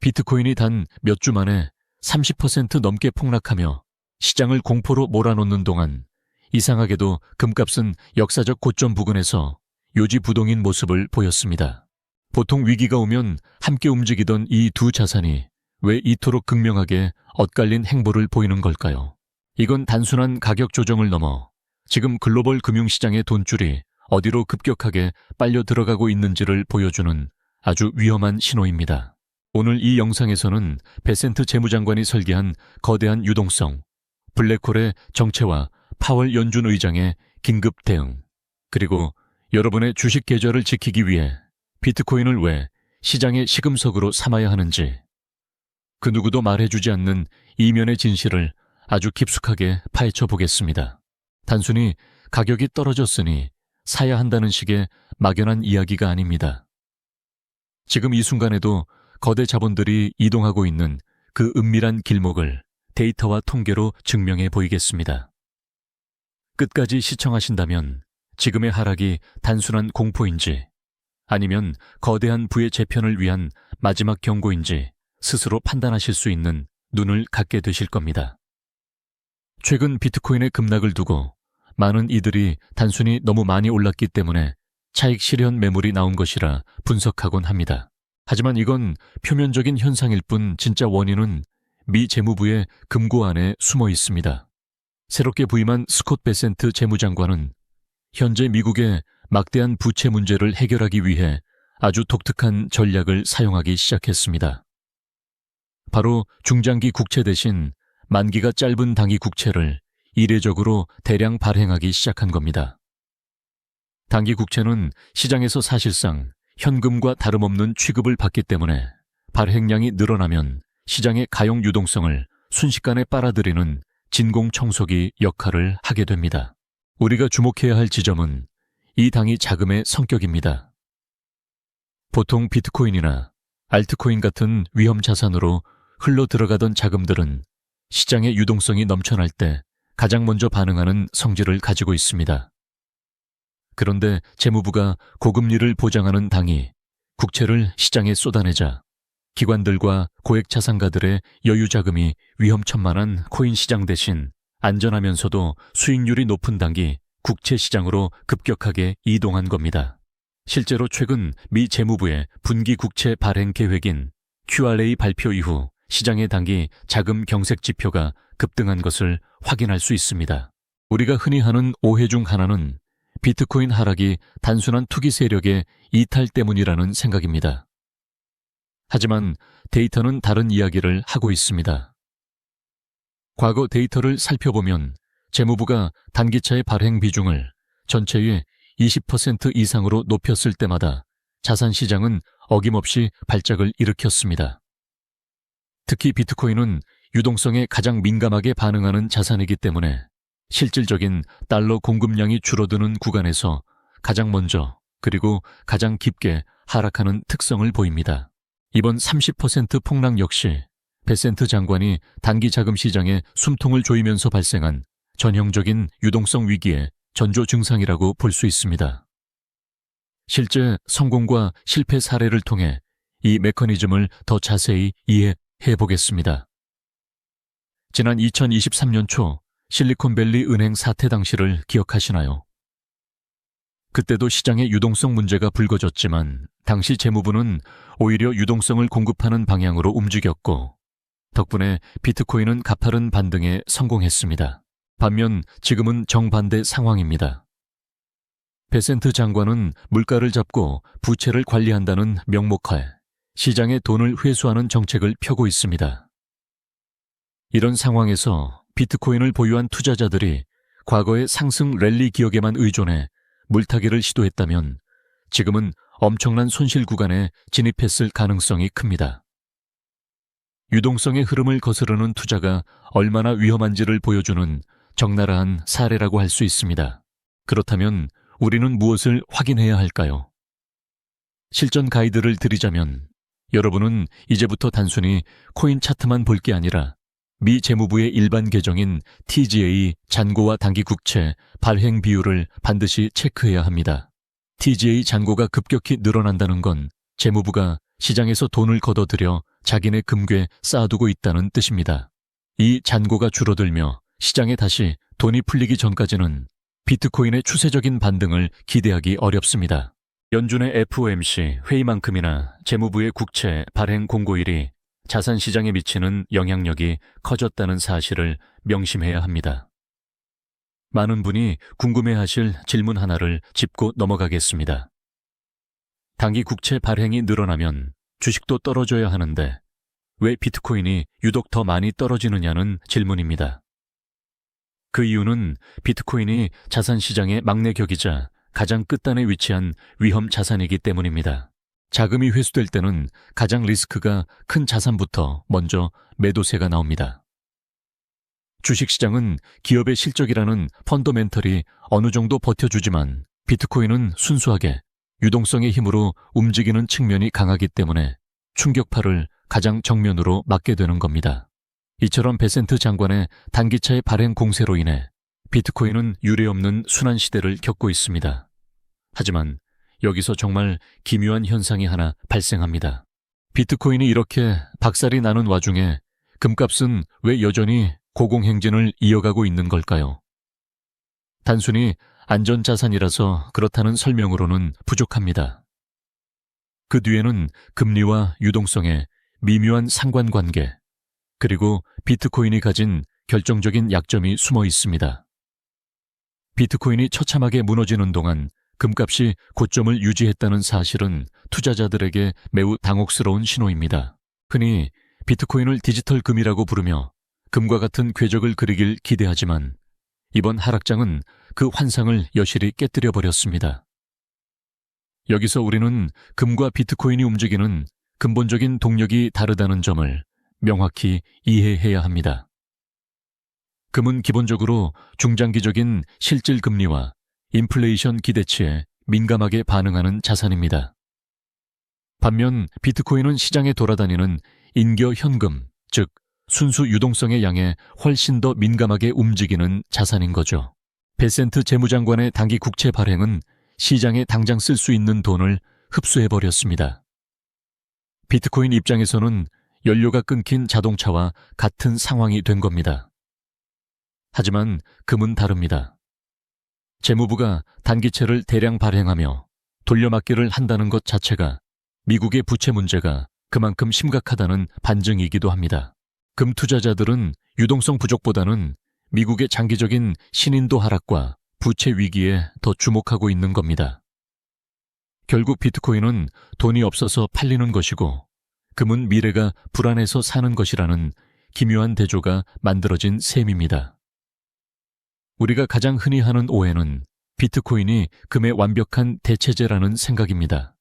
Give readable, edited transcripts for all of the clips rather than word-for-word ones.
비트코인이 단 몇 주 만에 30% 넘게 폭락하며 시장을 공포로 몰아넣는 동안 이상하게도 금값은 역사적 고점 부근에서 요지부동인 모습을 보였습니다. 보통 위기가 오면 함께 움직이던 이 두 자산이 왜 이토록 극명하게 엇갈린 행보를 보이는 걸까요? 이건 단순한 가격 조정을 넘어 지금 글로벌 금융시장의 돈줄이 어디로 급격하게 빨려 들어가고 있는지를 보여주는 아주 위험한 신호입니다. 오늘 이 영상에서는 베센트 재무장관이 설계한 거대한 유동성, 블랙홀의 정체와 파월 연준 의장의 긴급 대응, 그리고 여러분의 주식 계좌를 지키기 위해 비트코인을 왜 시장의 시금석으로 삼아야 하는지, 그 누구도 말해주지 않는 이면의 진실을 아주 깊숙하게 파헤쳐 보겠습니다. 단순히 가격이 떨어졌으니 사야 한다는 식의 막연한 이야기가 아닙니다. 지금 이 순간에도 거대 자본들이 이동하고 있는 그 은밀한 길목을 데이터와 통계로 증명해 보이겠습니다. 끝까지 시청하신다면 지금의 하락이 단순한 공포인지 아니면 거대한 부의 재편을 위한 마지막 경고인지 스스로 판단하실 수 있는 눈을 갖게 되실 겁니다. 최근 비트코인의 급락을 두고 많은 이들이 단순히 너무 많이 올랐기 때문에 차익 실현 매물이 나온 것이라 분석하곤 합니다. 하지만 이건 표면적인 현상일 뿐 진짜 원인은 미 재무부의 금고 안에 숨어 있습니다. 새롭게 부임한 스콧 베센트 재무장관은 현재 미국의 막대한 부채 문제를 해결하기 위해 아주 독특한 전략을 사용하기 시작했습니다. 바로 중장기 국채 대신 만기가 짧은 단기 국채를 이례적으로 대량 발행하기 시작한 겁니다. 단기 국채는 시장에서 사실상 현금과 다름없는 취급을 받기 때문에 발행량이 늘어나면 시장의 가용 유동성을 순식간에 빨아들이는 진공청소기 역할을 하게 됩니다. 우리가 주목해야 할 지점은 이 당이 자금의 성격입니다. 보통 비트코인이나 알트코인 같은 위험 자산으로 흘러 들어가던 자금들은 시장의 유동성이 넘쳐날 때 가장 먼저 반응하는 성질을 가지고 있습니다. 그런데 재무부가 고금리를 보장하는 당이 국채를 시장에 쏟아내자 기관들과 고액자산가들의 여유자금이 위험천만한 코인 시장 대신 안전하면서도 수익률이 높은 단기 국채 시장으로 급격하게 이동한 겁니다. 실제로 최근 미 재무부의 분기 국채 발행 계획인 QRA 발표 이후 시장의 단기 자금 경색 지표가 급등한 것을 확인할 수 있습니다. 우리가 흔히 하는 오해 중 하나는 비트코인 하락이 단순한 투기 세력의 이탈 때문이라는 생각입니다. 하지만 데이터는 다른 이야기를 하고 있습니다. 과거 데이터를 살펴보면 재무부가 단기차의 발행 비중을 전체의 20% 이상으로 높였을 때마다 자산시장은 어김없이 발작을 일으켰습니다. 특히 비트코인은 유동성에 가장 민감하게 반응하는 자산이기 때문에 실질적인 달러 공급량이 줄어드는 구간에서 가장 먼저 그리고 가장 깊게 하락하는 특성을 보입니다. 이번 30% 폭락 역시 베센트 장관이 단기 자금 시장에 숨통을 조이면서 발생한 전형적인 유동성 위기의 전조 증상이라고 볼 수 있습니다. 실제 성공과 실패 사례를 통해 이 메커니즘을 더 자세히 이해해 보겠습니다. 지난 2023년 초 실리콘밸리 은행 사태 당시를 기억하시나요? 그때도 시장의 유동성 문제가 불거졌지만 당시 재무부는 오히려 유동성을 공급하는 방향으로 움직였고 덕분에 비트코인은 가파른 반등에 성공했습니다. 반면 지금은 정반대 상황입니다. 베센트 장관은 물가를 잡고 부채를 관리한다는 명목하에 시장에 돈을 회수하는 정책을 펴고 있습니다. 이런 상황에서 비트코인을 보유한 투자자들이 과거의 상승 랠리 기억에만 의존해 물타기를 시도했다면 지금은 엄청난 손실 구간에 진입했을 가능성이 큽니다. 유동성의 흐름을 거스르는 투자가 얼마나 위험한지를 보여주는 적나라한 사례라고 할 수 있습니다. 그렇다면 우리는 무엇을 확인해야 할까요? 실전 가이드를 드리자면 여러분은 이제부터 단순히 코인 차트만 볼 게 아니라 미 재무부의 일반 계정인 TGA 잔고와 단기 국채 발행 비율을 반드시 체크해야 합니다. TGA 잔고가 급격히 늘어난다는 건 재무부가 시장에서 돈을 걷어들여 자기네 금괴에 쌓아두고 있다는 뜻입니다. 이 잔고가 줄어들며 시장에 다시 돈이 풀리기 전까지는 비트코인의 추세적인 반등을 기대하기 어렵습니다. 연준의 FOMC 회의만큼이나 재무부의 국채 발행 공고일이 자산시장에 미치는 영향력이 커졌다는 사실을 명심해야 합니다. 많은 분이 궁금해하실 질문 하나를 짚고 넘어가겠습니다. 단기 국채 발행이 늘어나면 주식도 떨어져야 하는데 왜 비트코인이 유독 더 많이 떨어지느냐는 질문입니다. 그 이유는 비트코인이 자산시장의 막내 격이자 가장 끝단에 위치한 위험 자산이기 때문입니다. 자금이 회수될 때는 가장 리스크가 큰 자산부터 먼저 매도세가 나옵니다. 주식시장은 기업의 실적이라는 펀더멘털이 어느 정도 버텨주지만 비트코인은 순수하게 유동성의 힘으로 움직이는 측면이 강하기 때문에 충격파를 가장 정면으로 맞게 되는 겁니다. 이처럼 베센트 장관의 단기차의 발행 공세로 인해 비트코인은 유례없는 순환시대를 겪고 있습니다. 하지만 여기서 정말 기묘한 현상이 하나 발생합니다. 비트코인이 이렇게 박살이 나는 와중에 금값은 왜 여전히 고공행진을 이어가고 있는 걸까요? 단순히 안전자산이라서 그렇다는 설명으로는 부족합니다. 그 뒤에는 금리와 유동성의 미묘한 상관관계, 그리고 비트코인이 가진 결정적인 약점이 숨어 있습니다. 비트코인이 처참하게 무너지는 동안 금값이 고점을 유지했다는 사실은 투자자들에게 매우 당혹스러운 신호입니다. 흔히 비트코인을 디지털 금이라고 부르며 금과 같은 궤적을 그리길 기대하지만 이번 하락장은 그 환상을 여실히 깨뜨려 버렸습니다. 여기서 우리는 금과 비트코인이 움직이는 근본적인 동력이 다르다는 점을 명확히 이해해야 합니다. 금은 기본적으로 중장기적인 실질 금리와 인플레이션 기대치에 민감하게 반응하는 자산입니다. 반면 비트코인은 시장에 돌아다니는 인겨 현금, 즉 순수 유동성의 양에 훨씬 더 민감하게 움직이는 자산인 거죠. 베센트 재무장관의 단기 국채 발행은 시장에 당장 쓸 수 있는 돈을 흡수해버렸습니다. 비트코인 입장에서는 연료가 끊긴 자동차와 같은 상황이 된 겁니다. 하지만 금은 다릅니다. 재무부가 단기채를 대량 발행하며 돌려막기를 한다는 것 자체가 미국의 부채 문제가 그만큼 심각하다는 반증이기도 합니다. 금 투자자들은 유동성 부족보다는 미국의 장기적인 신인도 하락과 부채 위기에 더 주목하고 있는 겁니다. 결국 비트코인은 돈이 없어서 팔리는 것이고 금은 미래가 불안해서 사는 것이라는 기묘한 대조가 만들어진 셈입니다. 우리가 가장 흔히 하는 오해는 비트코인이 금의 완벽한 대체제라는 생각입니다.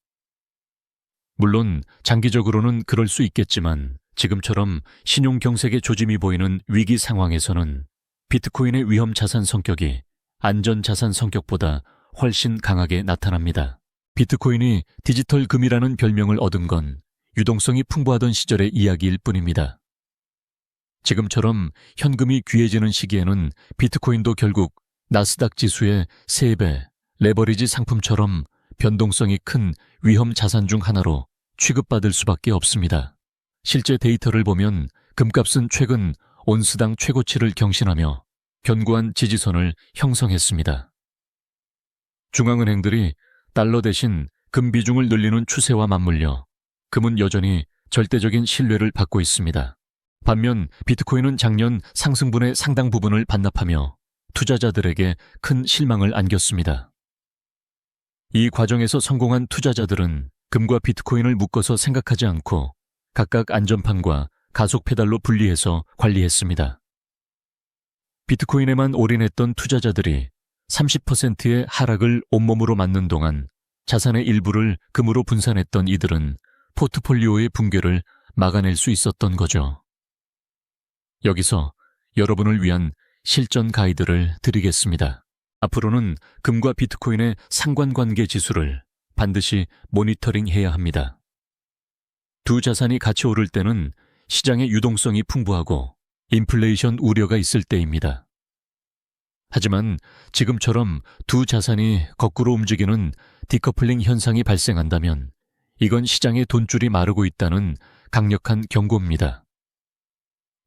물론 장기적으로는 그럴 수 있겠지만 지금처럼 신용경색의 조짐이 보이는 위기 상황에서는 비트코인의 위험 자산 성격이 안전 자산 성격보다 훨씬 강하게 나타납니다. 비트코인이 디지털 금이라는 별명을 얻은 건 유동성이 풍부하던 시절의 이야기일 뿐입니다. 지금처럼 현금이 귀해지는 시기에는 비트코인도 결국 나스닥 지수의 3배, 레버리지 상품처럼 변동성이 큰 위험 자산 중 하나로 취급받을 수밖에 없습니다. 실제 데이터를 보면 금값은 최근 온스당 최고치를 경신하며 견고한 지지선을 형성했습니다. 중앙은행들이 달러 대신 금 비중을 늘리는 추세와 맞물려 금은 여전히 절대적인 신뢰를 받고 있습니다. 반면 비트코인은 작년 상승분의 상당 부분을 반납하며 투자자들에게 큰 실망을 안겼습니다. 이 과정에서 성공한 투자자들은 금과 비트코인을 묶어서 생각하지 않고 각각 안전판과 가속 페달로 분리해서 관리했습니다. 비트코인에만 올인했던 투자자들이 30%의 하락을 온몸으로 맞는 동안 자산의 일부를 금으로 분산했던 이들은 포트폴리오의 붕괴를 막아낼 수 있었던 거죠. 여기서 여러분을 위한 실전 가이드를 드리겠습니다. 앞으로는 금과 비트코인의 상관관계 지수를 반드시 모니터링해야 합니다. 두 자산이 같이 오를 때는 시장의 유동성이 풍부하고 인플레이션 우려가 있을 때입니다. 하지만 지금처럼 두 자산이 거꾸로 움직이는 디커플링 현상이 발생한다면 이건 시장의 돈줄이 마르고 있다는 강력한 경고입니다.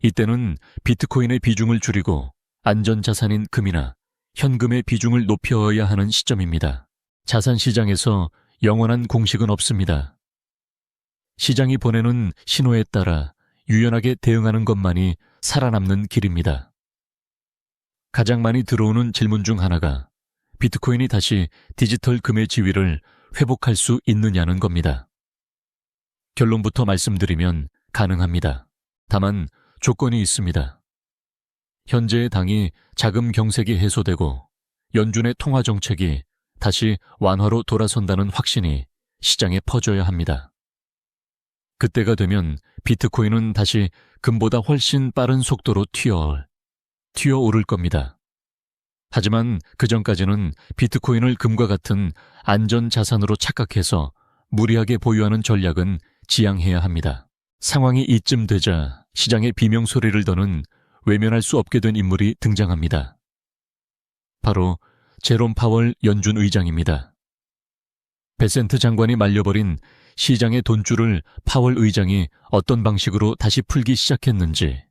이때는 비트코인의 비중을 줄이고 안전자산인 금이나 현금의 비중을 높여야 하는 시점입니다. 자산시장에서 영원한 공식은 없습니다. 시장이 보내는 신호에 따라 유연하게 대응하는 것만이 살아남는 길입니다. 가장 많이 들어오는 질문 중 하나가 비트코인이 다시 디지털 금의 지위를 회복할 수 있느냐는 겁니다. 결론부터 말씀드리면 가능합니다. 다만 조건이 있습니다. 현재의 당이 자금 경색이 해소되고 연준의 통화 정책이 다시 완화로 돌아선다는 확신이 시장에 퍼져야 합니다. 그때가 되면 비트코인은 다시 금보다 훨씬 빠른 속도로 튀어오를 겁니다. 하지만 그전까지는 비트코인을 금과 같은 안전자산으로 착각해서 무리하게 보유하는 전략은 지양해야 합니다. 상황이 이쯤 되자 시장의 비명소리를 더는 외면할 수 없게 된 인물이 등장합니다. 바로 제롬 파월 연준 의장입니다. 베센트 장관이 말려버린 시장의 돈줄을 파월 의장이 어떤 방식으로 다시 풀기 시작했는지,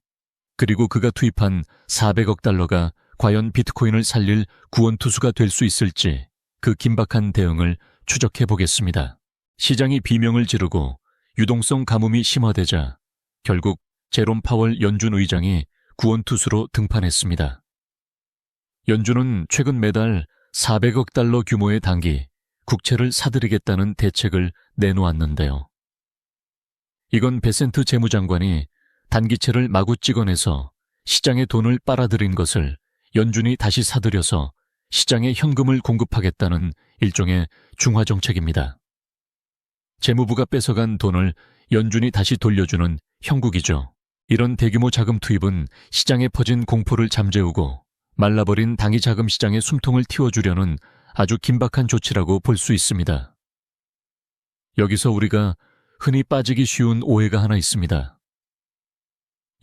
그리고 그가 투입한 400억 달러가 과연 비트코인을 살릴 구원투수가 될 수 있을지 그 긴박한 대응을 추적해 보겠습니다. 시장이 비명을 지르고 유동성 가뭄이 심화되자 결국 제롬 파월 연준 의장이 구원투수로 등판했습니다. 연준은 최근 매달 400억 달러 규모의 단기 국채를 사들이겠다는 대책을 내놓았는데요. 이건 베센트 재무장관이 단기채를 마구 찍어내서 시장의 돈을 빨아들인 것을 연준이 다시 사들여서 시장에 현금을 공급하겠다는 일종의 중화정책입니다. 재무부가 뺏어간 돈을 연준이 다시 돌려주는 형국이죠. 이런 대규모 자금 투입은 시장에 퍼진 공포를 잠재우고 말라버린 당위 자금 시장의 숨통을 틔워주려는 아주 긴박한 조치라고 볼 수 있습니다. 여기서 우리가 흔히 빠지기 쉬운 오해가 하나 있습니다.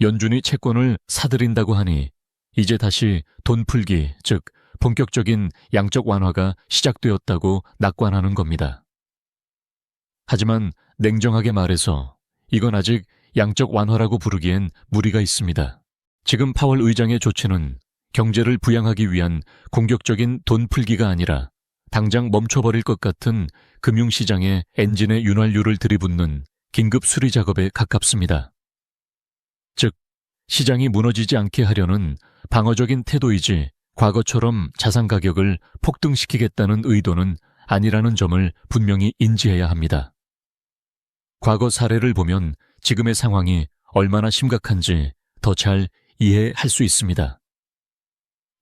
연준이 채권을 사들인다고 하니 이제 다시 돈 풀기, 즉 본격적인 양적 완화가 시작되었다고 낙관하는 겁니다. 하지만 냉정하게 말해서 이건 아직 양적 완화라고 부르기엔 무리가 있습니다. 지금 파월 의장의 조치는 경제를 부양하기 위한 공격적인 돈 풀기가 아니라 당장 멈춰버릴 것 같은 금융시장의 엔진의 윤활유를 들이붓는 긴급 수리 작업에 가깝습니다. 즉, 시장이 무너지지 않게 하려는 방어적인 태도이지 과거처럼 자산 가격을 폭등시키겠다는 의도는 아니라는 점을 분명히 인지해야 합니다. 과거 사례를 보면 지금의 상황이 얼마나 심각한지 더 잘 이해할 수 있습니다.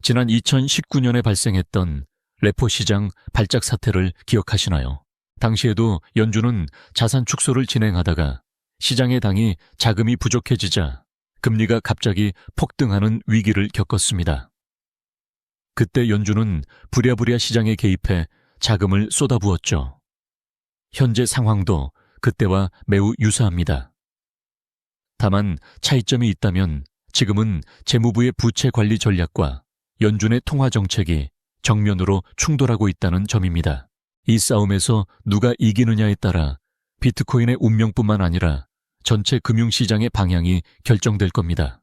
지난 2019년에 발생했던 레포 시장 발작 사태를 기억하시나요? 당시에도 연준은 자산 축소를 진행하다가 시장의 당이 자금이 부족해지자 금리가 갑자기 폭등하는 위기를 겪었습니다. 그때 연준은 부랴부랴 시장에 개입해 자금을 쏟아부었죠. 현재 상황도 그때와 매우 유사합니다. 다만 차이점이 있다면 지금은 재무부의 부채 관리 전략과 연준의 통화 정책이 정면으로 충돌하고 있다는 점입니다. 이 싸움에서 누가 이기느냐에 따라 비트코인의 운명뿐만 아니라 전체 금융시장의 방향이 결정될 겁니다.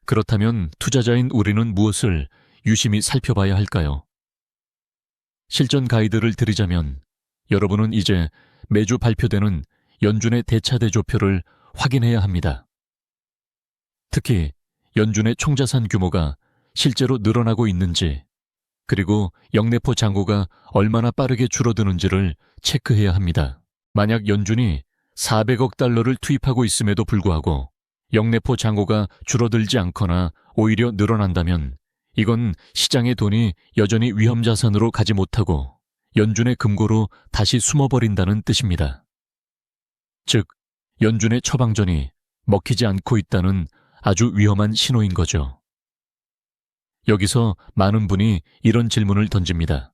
그렇다면 투자자인 우리는 무엇을 유심히 살펴봐야 할까요? 실전 가이드를 드리자면 여러분은 이제 매주 발표되는 연준의 대차대조표를 확인해야 합니다. 특히 연준의 총자산 규모가 실제로 늘어나고 있는지, 그리고 영내포 잔고가 얼마나 빠르게 줄어드는지를 체크해야 합니다. 만약 연준이 400억 달러를 투입하고 있음에도 불구하고 영내포 잔고가 줄어들지 않거나 오히려 늘어난다면 이건 시장의 돈이 여전히 위험자산으로 가지 못하고 연준의 금고로 다시 숨어버린다는 뜻입니다. 즉, 연준의 처방전이 먹히지 않고 있다는 아주 위험한 신호인 거죠. 여기서 많은 분이 이런 질문을 던집니다.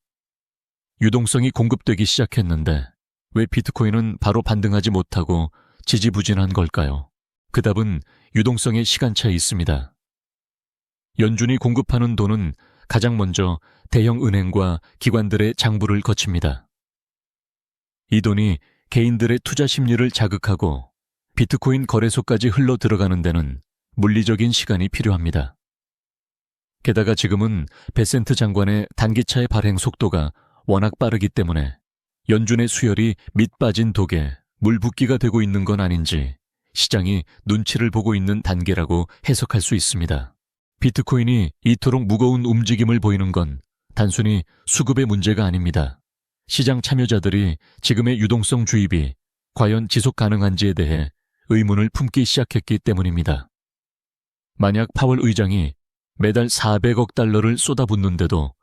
유동성이 공급되기 시작했는데 왜 비트코인은 바로 반등하지 못하고 지지부진한 걸까요? 그 답은 유동성의 시간차에 있습니다. 연준이 공급하는 돈은 가장 먼저 대형 은행과 기관들의 장부를 거칩니다. 이 돈이 개인들의 투자 심리를 자극하고 비트코인 거래소까지 흘러 들어가는 데는 물리적인 시간이 필요합니다. 게다가 지금은 베센트 장관의 단기차의 발행 속도가 워낙 빠르기 때문에 연준의 수혈이 밑빠진 독에 물붓기가 되고 있는 건 아닌지 시장이 눈치를 보고 있는 단계라고 해석할 수 있습니다. 비트코인이 이토록 무거운 움직임을 보이는 건 단순히 수급의 문제가 아닙니다. 시장 참여자들이 지금의 유동성 주입이 과연 지속 가능한지에 대해 의문을 품기 시작했기 때문입니다. 만약 파월 의장이 매달 400억 달러를 쏟아붓는데도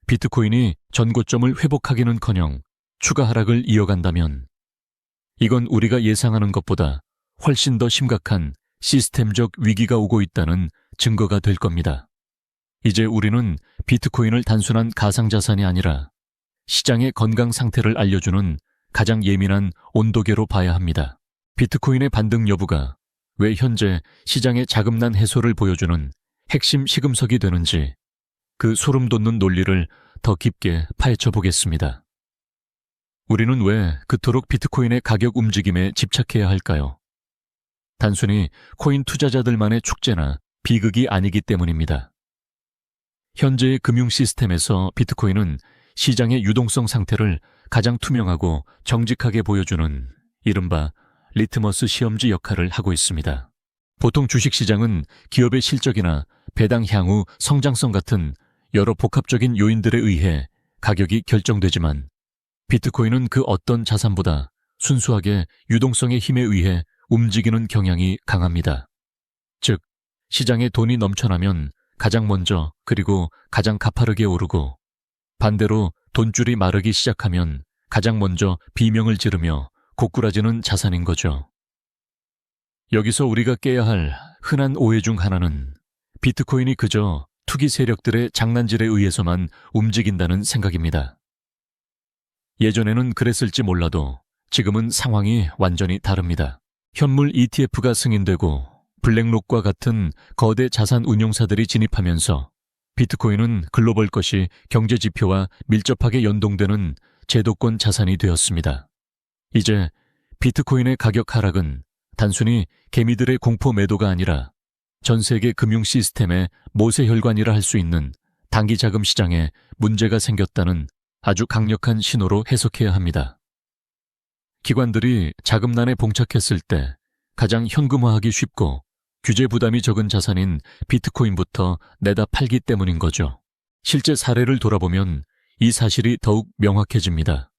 비트코인이 전고점을 회복하기는커녕 추가 하락을 이어간다면 이건 우리가 예상하는 것보다 훨씬 더 심각한 시스템적 위기가 오고 있다는 증거가 될 겁니다. 이제 우리는 비트코인을 단순한 가상자산이 아니라 시장의 건강 상태를 알려주는 가장 예민한 온도계로 봐야 합니다. 비트코인의 반등 여부가 왜 현재 시장의 자금난 해소를 보여주는 핵심 시금석이 되는지 그 소름 돋는 논리를 더 깊게 파헤쳐 보겠습니다. 우리는 왜 그토록 비트코인의 가격 움직임에 집착해야 할까요? 단순히 코인 투자자들만의 축제나 비극이 아니기 때문입니다. 현재의 금융 시스템에서 비트코인은 시장의 유동성 상태를 가장 투명하고 정직하게 보여주는 이른바 리트머스 시험지 역할을 하고 있습니다. 보통 주식시장은 기업의 실적이나 배당 향후 성장성 같은 여러 복합적인 요인들에 의해 가격이 결정되지만 비트코인은 그 어떤 자산보다 순수하게 유동성의 힘에 의해 움직이는 경향이 강합니다. 즉, 시장에 돈이 넘쳐나면 가장 먼저 그리고 가장 가파르게 오르고 반대로 돈줄이 마르기 시작하면 가장 먼저 비명을 지르며 고꾸라지는 자산인 거죠. 여기서 우리가 깨야 할 흔한 오해 중 하나는 비트코인이 그저 투기 세력들의 장난질에 의해서만 움직인다는 생각입니다. 예전에는 그랬을지 몰라도 지금은 상황이 완전히 다릅니다. 현물 ETF가 승인되고 블랙록과 같은 거대 자산 운용사들이 진입하면서 비트코인은 글로벌 것이 경제 지표와 밀접하게 연동되는 제도권 자산이 되었습니다. 이제 비트코인의 가격 하락은 단순히 개미들의 공포 매도가 아니라 전 세계 금융 시스템의 모세혈관이라 할 수 있는 단기 자금 시장에 문제가 생겼다는 아주 강력한 신호로 해석해야 합니다. 기관들이 자금난에 봉착했을 때 가장 현금화하기 쉽고 규제 부담이 적은 자산인 비트코인부터 내다 팔기 때문인 거죠. 실제 사례를 돌아보면 이 사실이 더욱 명확해집니다.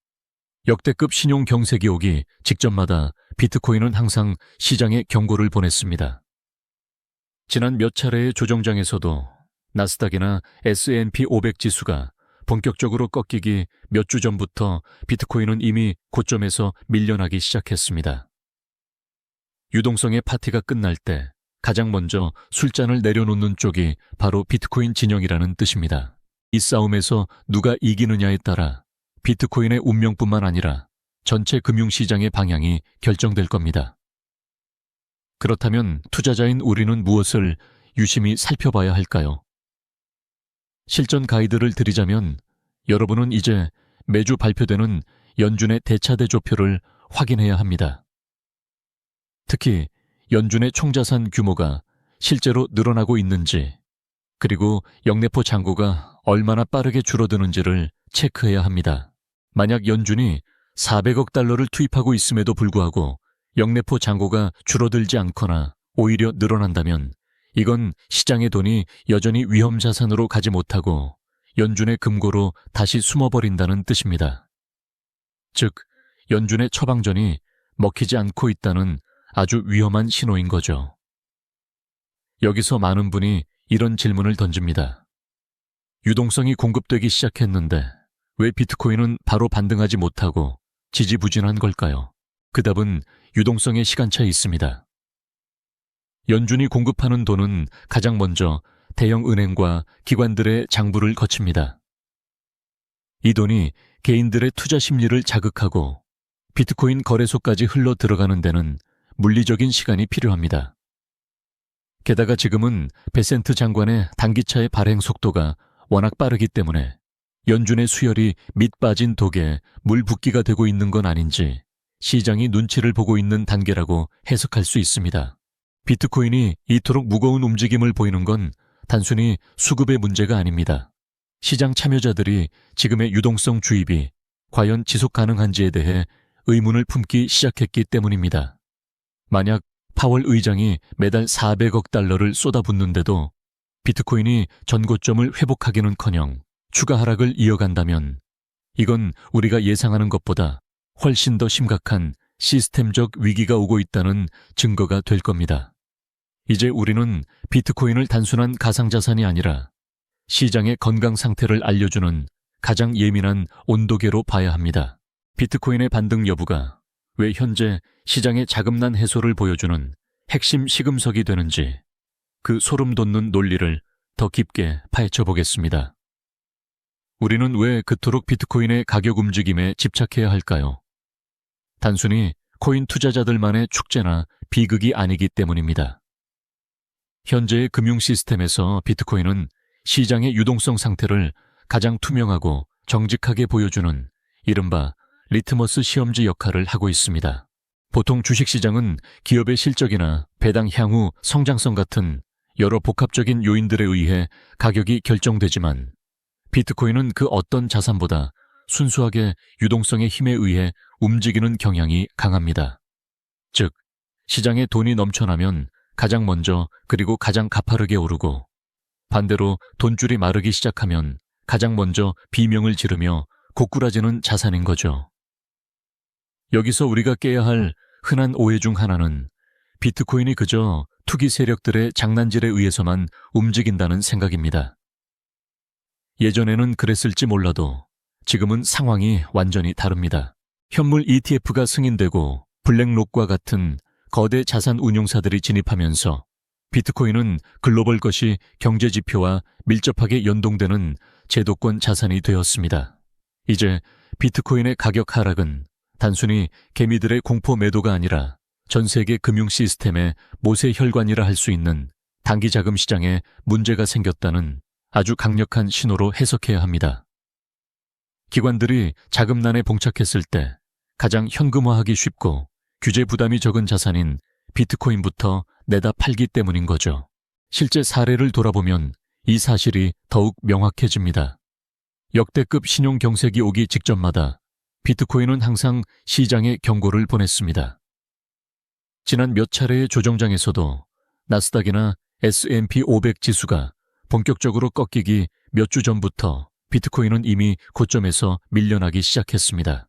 역대급 신용 경색이 오기 직전마다 비트코인은 항상 시장에 경고를 보냈습니다. 지난 몇 차례의 조정장에서도 나스닥이나 S&P 500 지수가 본격적으로 꺾이기 몇 주 전부터 비트코인은 이미 고점에서 밀려나기 시작했습니다. 유동성의 파티가 끝날 때 가장 먼저 술잔을 내려놓는 쪽이 바로 비트코인 진영이라는 뜻입니다. 이 싸움에서 누가 이기느냐에 따라 비트코인의 운명뿐만 아니라 전체 금융시장의 방향이 결정될 겁니다. 그렇다면 투자자인 우리는 무엇을 유심히 살펴봐야 할까요? 실전 가이드를 드리자면 여러분은 이제 매주 발표되는 연준의 대차대조표를 확인해야 합니다. 특히 연준의 총자산 규모가 실제로 늘어나고 있는지, 그리고 영내포 잔고가 얼마나 빠르게 줄어드는지를 체크해야 합니다. 만약 연준이 400억 달러를 투입하고 있음에도 불구하고 영내포 잔고가 줄어들지 않거나 오히려 늘어난다면 이건 시장의 돈이 여전히 위험 자산으로 가지 못하고 연준의 금고로 다시 숨어버린다는 뜻입니다. 즉, 연준의 처방전이 먹히지 않고 있다는 아주 위험한 신호인 거죠. 여기서 많은 분이 이런 질문을 던집니다. 유동성이 공급되기 시작했는데 왜 비트코인은 바로 반등하지 못하고 지지부진한 걸까요? 그 답은 유동성의 시간차에 있습니다. 연준이 공급하는 돈은 가장 먼저 대형 은행과 기관들의 장부를 거칩니다. 이 돈이 개인들의 투자 심리를 자극하고 비트코인 거래소까지 흘러 들어가는 데는 물리적인 시간이 필요합니다. 게다가 지금은 베센트 장관의 단기차의 발행 속도가 워낙 빠르기 때문에 연준의 수혈이 밑빠진 독에 물 붓기가 되고 있는 건 아닌지 시장이 눈치를 보고 있는 단계라고 해석할 수 있습니다. 비트코인이 이토록 무거운 움직임을 보이는 건 단순히 수급의 문제가 아닙니다. 시장 참여자들이 지금의 유동성 주입이 과연 지속 가능한지에 대해 의문을 품기 시작했기 때문입니다. 만약 파월 의장이 매달 400억 달러를 쏟아붓는데도 비트코인이 전고점을 회복하기는커녕 추가 하락을 이어간다면 이건 우리가 예상하는 것보다 훨씬 더 심각한 시스템적 위기가 오고 있다는 증거가 될 겁니다. 이제 우리는 비트코인을 단순한 가상자산이 아니라 시장의 건강 상태를 알려주는 가장 예민한 온도계로 봐야 합니다. 비트코인의 반등 여부가 왜 현재 시장의 자금난 해소를 보여주는 핵심 시금석이 되는지 그 소름 돋는 논리를 더 깊게 파헤쳐 보겠습니다. 우리는 왜 그토록 비트코인의 가격 움직임에 집착해야 할까요? 단순히 코인 투자자들만의 축제나 비극이 아니기 때문입니다. 현재의 금융 시스템에서 비트코인은 시장의 유동성 상태를 가장 투명하고 정직하게 보여주는 이른바 리트머스 시험지 역할을 하고 있습니다. 보통 주식시장은 기업의 실적이나 배당 향후 성장성 같은 여러 복합적인 요인들에 의해 가격이 결정되지만 비트코인은 그 어떤 자산보다 순수하게 유동성의 힘에 의해 움직이는 경향이 강합니다. 즉, 시장에 돈이 넘쳐나면 가장 먼저 그리고 가장 가파르게 오르고 반대로 돈줄이 마르기 시작하면 가장 먼저 비명을 지르며 고꾸라지는 자산인 거죠. 여기서 우리가 깨야 할 흔한 오해 중 하나는 비트코인이 그저 투기 세력들의 장난질에 의해서만 움직인다는 생각입니다. 예전에는 그랬을지 몰라도 지금은 상황이 완전히 다릅니다. 현물 ETF가 승인되고 블랙록과 같은 거대 자산 운용사들이 진입하면서 비트코인은 글로벌 것이 경제 지표와 밀접하게 연동되는 제도권 자산이 되었습니다. 이제 비트코인의 가격 하락은 단순히 개미들의 공포 매도가 아니라 전 세계 금융 시스템의 모세혈관이라 할 수 있는 단기 자금 시장에 문제가 생겼다는 아주 강력한 신호로 해석해야 합니다. 기관들이 자금난에 봉착했을 때 가장 현금화하기 쉽고 규제 부담이 적은 자산인 비트코인부터 내다 팔기 때문인 거죠. 실제 사례를 돌아보면 이 사실이 더욱 명확해집니다. 역대급 신용 경색이 오기 직전마다 비트코인은 항상 시장에 경고를 보냈습니다. 지난 몇 차례의 조정장에서도 나스닥이나 S&P 500 지수가 본격적으로 꺾이기 몇 주 전부터 비트코인은 이미 고점에서 밀려나기 시작했습니다.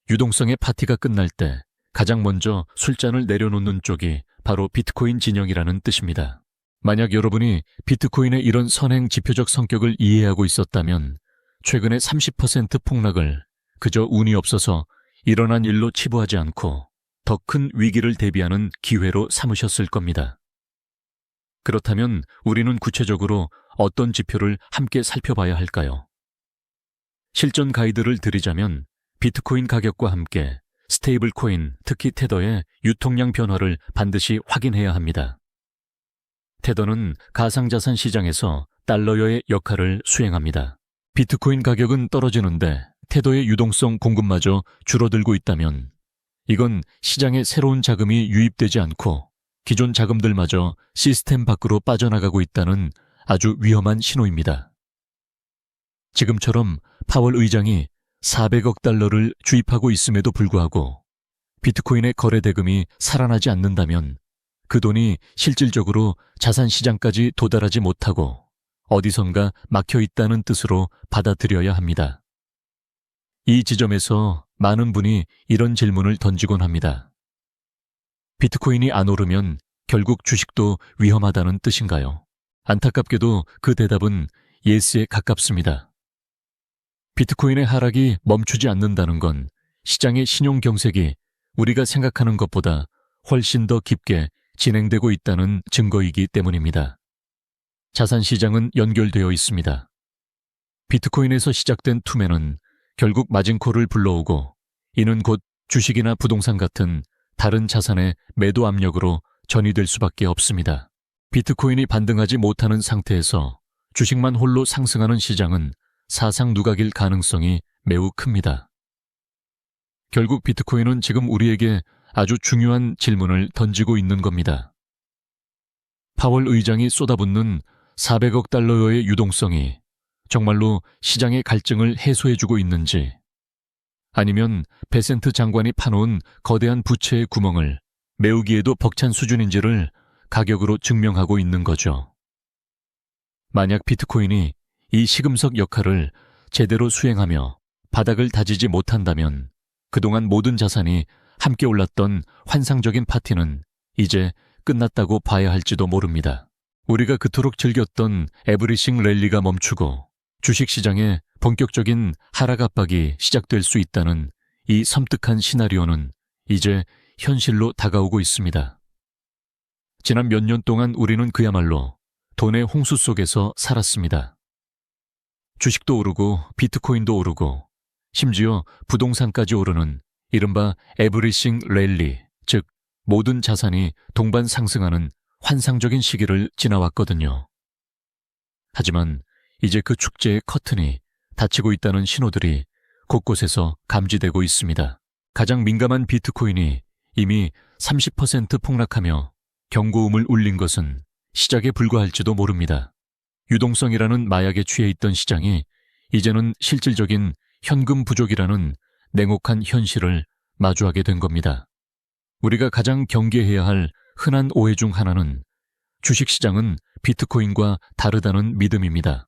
유동성의 파티가 끝날 때 가장 먼저 술잔을 내려놓는 쪽이 바로 비트코인 진영이라는 뜻입니다. 만약 여러분이 비트코인의 이런 선행 지표적 성격을 이해하고 있었다면 최근의 30% 폭락을 그저 운이 없어서 일어난 일로 치부하지 않고 더 큰 위기를 대비하는 기회로 삼으셨을 겁니다. 그렇다면 우리는 구체적으로 어떤 지표를 함께 살펴봐야 할까요? 실전 가이드를 드리자면 비트코인 가격과 함께 스테이블 코인, 특히 테더의 유통량 변화를 반드시 확인해야 합니다. 테더는 가상자산 시장에서 달러여의 역할을 수행합니다. 비트코인 가격은 떨어지는데 테더의 유동성 공급마저 줄어들고 있다면 이건 시장에 새로운 자금이 유입되지 않고 기존 자금들마저 시스템 밖으로 빠져나가고 있다는 아주 위험한 신호입니다. 지금처럼 파월 의장이 400억 달러를 주입하고 있음에도 불구하고 비트코인의 거래 대금이 살아나지 않는다면 그 돈이 실질적으로 자산 시장까지 도달하지 못하고 어디선가 막혀 있다는 뜻으로 받아들여야 합니다. 이 지점에서 많은 분이 이런 질문을 던지곤 합니다. 비트코인이 안 오르면 결국 주식도 위험하다는 뜻인가요? 안타깝게도 그 대답은 예스에 가깝습니다. 비트코인의 하락이 멈추지 않는다는 건 시장의 신용 경색이 우리가 생각하는 것보다 훨씬 더 깊게 진행되고 있다는 증거이기 때문입니다. 자산 시장은 연결되어 있습니다. 비트코인에서 시작된 투매는 결국 마진콜을 불러오고 이는 곧 주식이나 부동산 같은 다른 자산의 매도 압력으로 전이될 수밖에 없습니다. 비트코인이 반등하지 못하는 상태에서 주식만 홀로 상승하는 시장은 사상 누각일 가능성이 매우 큽니다. 결국 비트코인은 지금 우리에게 아주 중요한 질문을 던지고 있는 겁니다. 파월 의장이 쏟아붓는 400억 달러의 유동성이 정말로 시장의 갈증을 해소해주고 있는지, 아니면 베센트 장관이 파놓은 거대한 부채의 구멍을 메우기에도 벅찬 수준인지를 가격으로 증명하고 있는 거죠. 만약 비트코인이 이 시금석 역할을 제대로 수행하며 바닥을 다지지 못한다면 그동안 모든 자산이 함께 올랐던 환상적인 파티는 이제 끝났다고 봐야 할지도 모릅니다. 우리가 그토록 즐겼던 에브리싱 랠리가 멈추고 주식시장에 본격적인 하락 압박이 시작될 수 있다는 이 섬뜩한 시나리오는 이제 현실로 다가오고 있습니다. 지난 몇 년 동안 우리는 그야말로 돈의 홍수 속에서 살았습니다. 주식도 오르고 비트코인도 오르고 심지어 부동산까지 오르는 이른바 에브리싱 랠리, 즉 모든 자산이 동반 상승하는 환상적인 시기를 지나왔거든요. 하지만 이제 그 축제의 커튼이 닫히고 있다는 신호들이 곳곳에서 감지되고 있습니다. 가장 민감한 비트코인이 이미 30% 폭락하며 경고음을 울린 것은 시작에 불과할지도 모릅니다. 유동성이라는 마약에 취해 있던 시장이 이제는 실질적인 현금 부족이라는 냉혹한 현실을 마주하게 된 겁니다. 우리가 가장 경계해야 할 흔한 오해 중 하나는 주식시장은 비트코인과 다르다는 믿음입니다.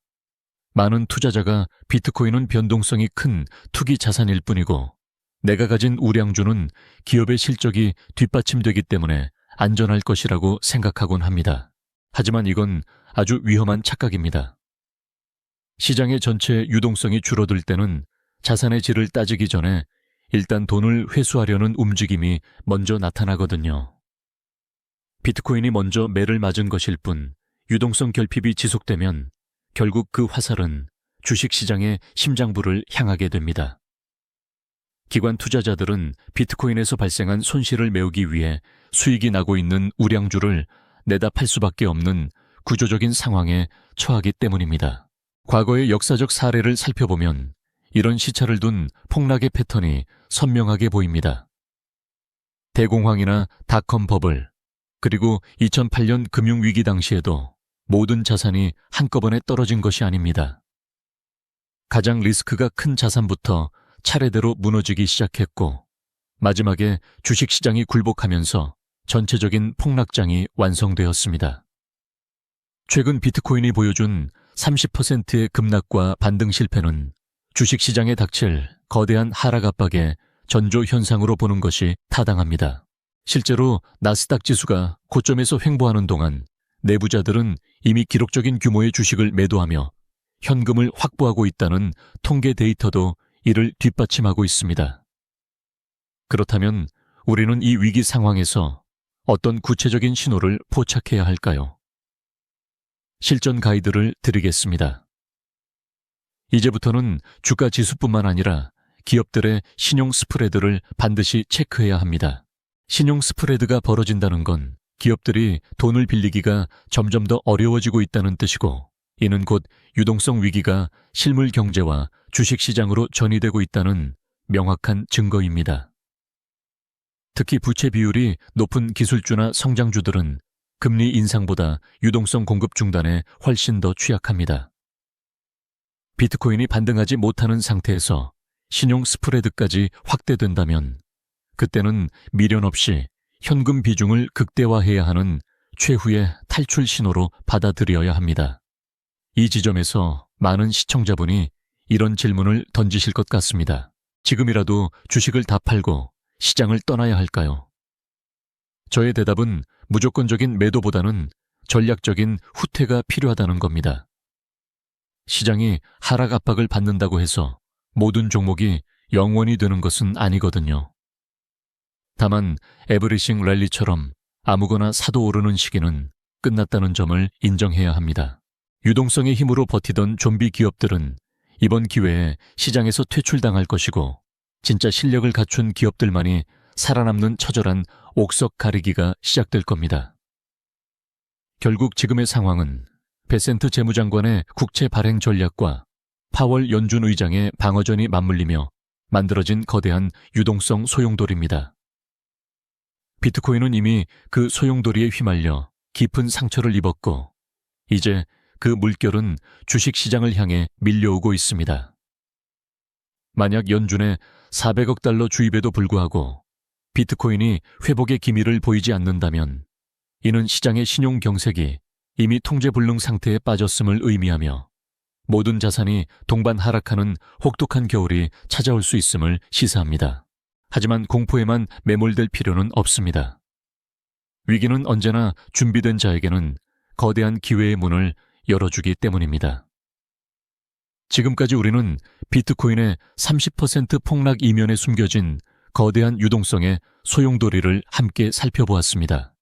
많은 투자자가 비트코인은 변동성이 큰 투기 자산일 뿐이고 내가 가진 우량주는 기업의 실적이 뒷받침되기 때문에 안전할 것이라고 생각하곤 합니다. 하지만 이건 아주 위험한 착각입니다. 시장의 전체 유동성이 줄어들 때는 자산의 질을 따지기 전에 일단 돈을 회수하려는 움직임이 먼저 나타나거든요. 비트코인이 먼저 매를 맞은 것일 뿐 유동성 결핍이 지속되면 결국 그 화살은 주식시장의 심장부를 향하게 됩니다. 기관 투자자들은 비트코인에서 발생한 손실을 메우기 위해 수익이 나고 있는 우량주를 내다 팔 수밖에 없는 구조적인 상황에 처하기 때문입니다. 과거의 역사적 사례를 살펴보면 이런 시차를 둔 폭락의 패턴이 선명하게 보입니다. 대공황이나 닷컴 버블, 그리고 2008년 금융위기 당시에도 모든 자산이 한꺼번에 떨어진 것이 아닙니다. 가장 리스크가 큰 자산부터 차례대로 무너지기 시작했고 마지막에 주식시장이 굴복하면서 전체적인 폭락장이 완성되었습니다. 최근 비트코인이 보여준 30%의 급락과 반등 실패는 주식시장에 닥칠 거대한 하락 압박의 전조 현상으로 보는 것이 타당합니다. 실제로 나스닥 지수가 고점에서 횡보하는 동안 내부자들은 이미 기록적인 규모의 주식을 매도하며 현금을 확보하고 있다는 통계 데이터도 이를 뒷받침하고 있습니다. 그렇다면 우리는 이 위기 상황에서 어떤 구체적인 신호를 포착해야 할까요? 실전 가이드를 드리겠습니다. 이제부터는 주가 지수뿐만 아니라 기업들의 신용 스프레드를 반드시 체크해야 합니다. 신용 스프레드가 벌어진다는 건 기업들이 돈을 빌리기가 점점 더 어려워지고 있다는 뜻이고 이는 곧 유동성 위기가 실물 경제와 주식시장으로 전이되고 있다는 명확한 증거입니다. 특히 부채 비율이 높은 기술주나 성장주들은 금리 인상보다 유동성 공급 중단에 훨씬 더 취약합니다. 비트코인이 반등하지 못하는 상태에서 신용 스프레드까지 확대된다면 그때는 미련 없이 현금 비중을 극대화해야 하는 최후의 탈출 신호로 받아들여야 합니다. 이 지점에서 많은 시청자분이 이런 질문을 던지실 것 같습니다. 지금이라도 주식을 다 팔고 시장을 떠나야 할까요? 저의 대답은 무조건적인 매도보다는 전략적인 후퇴가 필요하다는 겁니다. 시장이 하락 압박을 받는다고 해서 모든 종목이 영원히 되는 것은 아니거든요. 다만 에브리싱 랠리처럼 아무거나 사도 오르는 시기는 끝났다는 점을 인정해야 합니다. 유동성의 힘으로 버티던 좀비 기업들은 이번 기회에 시장에서 퇴출당할 것이고 진짜 실력을 갖춘 기업들만이 살아남는 처절한 옥석 가리기가 시작될 겁니다. 결국 지금의 상황은 베센트 재무장관의 국채 발행 전략과 파월 연준 의장의 방어전이 맞물리며 만들어진 거대한 유동성 소용돌이입니다. 비트코인은 이미 그 소용돌이에 휘말려 깊은 상처를 입었고 이제 그 물결은 주식시장을 향해 밀려오고 있습니다. 만약 연준의 400억 달러 주입에도 불구하고 비트코인이 회복의 기미를 보이지 않는다면 이는 시장의 신용 경색이 이미 통제불능 상태에 빠졌음을 의미하며 모든 자산이 동반 하락하는 혹독한 겨울이 찾아올 수 있음을 시사합니다. 하지만 공포에만 매몰될 필요는 없습니다. 위기는 언제나 준비된 자에게는 거대한 기회의 문을 열어주기 때문입니다. 지금까지 우리는 비트코인의 30% 폭락 이면에 숨겨진 거대한 유동성의 소용돌이를 함께 살펴보았습니다.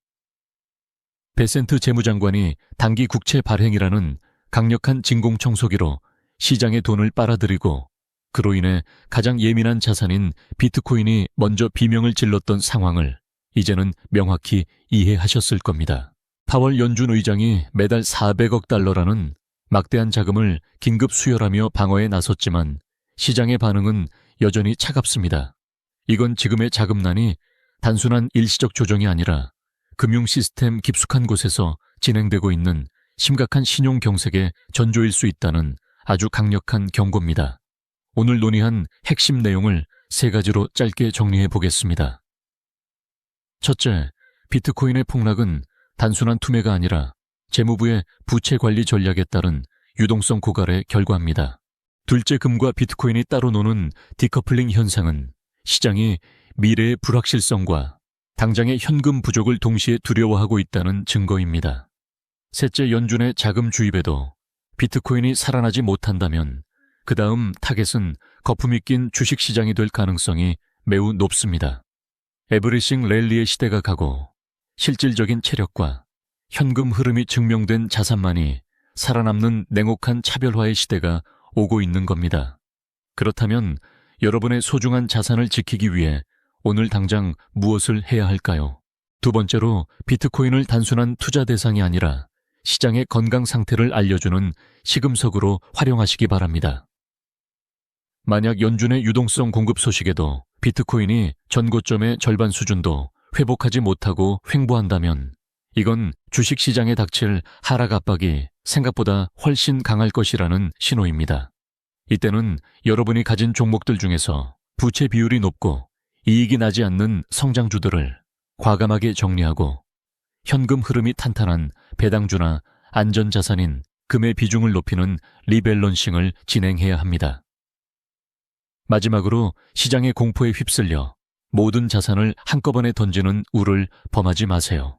베센트 재무장관이 단기 국채 발행이라는 강력한 진공청소기로 시장의 돈을 빨아들이고 그로 인해 가장 예민한 자산인 비트코인이 먼저 비명을 질렀던 상황을 이제는 명확히 이해하셨을 겁니다. 파월 연준 의장이 매달 400억 달러라는 막대한 자금을 긴급 수혈하며 방어에 나섰지만 시장의 반응은 여전히 차갑습니다. 이건 지금의 자금난이 단순한 일시적 조정이 아니라 금융 시스템 깊숙한 곳에서 진행되고 있는 심각한 신용 경색의 전조일 수 있다는 아주 강력한 경고입니다. 오늘 논의한 핵심 내용을 3가지로 짧게 정리해 보겠습니다. 첫째, 비트코인의 폭락은 단순한 투매가 아니라 재무부의 부채 관리 전략에 따른 유동성 고갈의 결과입니다. 둘째, 금과 비트코인이 따로 노는 디커플링 현상은 시장이 미래의 불확실성과 당장의 현금 부족을 동시에 두려워하고 있다는 증거입니다. 셋째, 연준의 자금 주입에도 비트코인이 살아나지 못한다면 그 다음 타겟은 거품이 낀 주식시장이 될 가능성이 매우 높습니다. 에브리싱 랠리의 시대가 가고 실질적인 체력과 현금 흐름이 증명된 자산만이 살아남는 냉혹한 차별화의 시대가 오고 있는 겁니다. 그렇다면 여러분의 소중한 자산을 지키기 위해 오늘 당장 무엇을 해야 할까요? 두 번째로, 비트코인을 단순한 투자 대상이 아니라 시장의 건강 상태를 알려주는 시금석으로 활용하시기 바랍니다. 만약 연준의 유동성 공급 소식에도 비트코인이 전고점의 절반 수준도 회복하지 못하고 횡보한다면 이건 주식시장에 닥칠 하락 압박이 생각보다 훨씬 강할 것이라는 신호입니다. 이때는 여러분이 가진 종목들 중에서 부채 비율이 높고 이익이 나지 않는 성장주들을 과감하게 정리하고 현금 흐름이 탄탄한 배당주나 안전자산인 금의 비중을 높이는 리밸런싱을 진행해야 합니다. 마지막으로 시장의 공포에 휩쓸려 모든 자산을 한꺼번에 던지는 우를 범하지 마세요.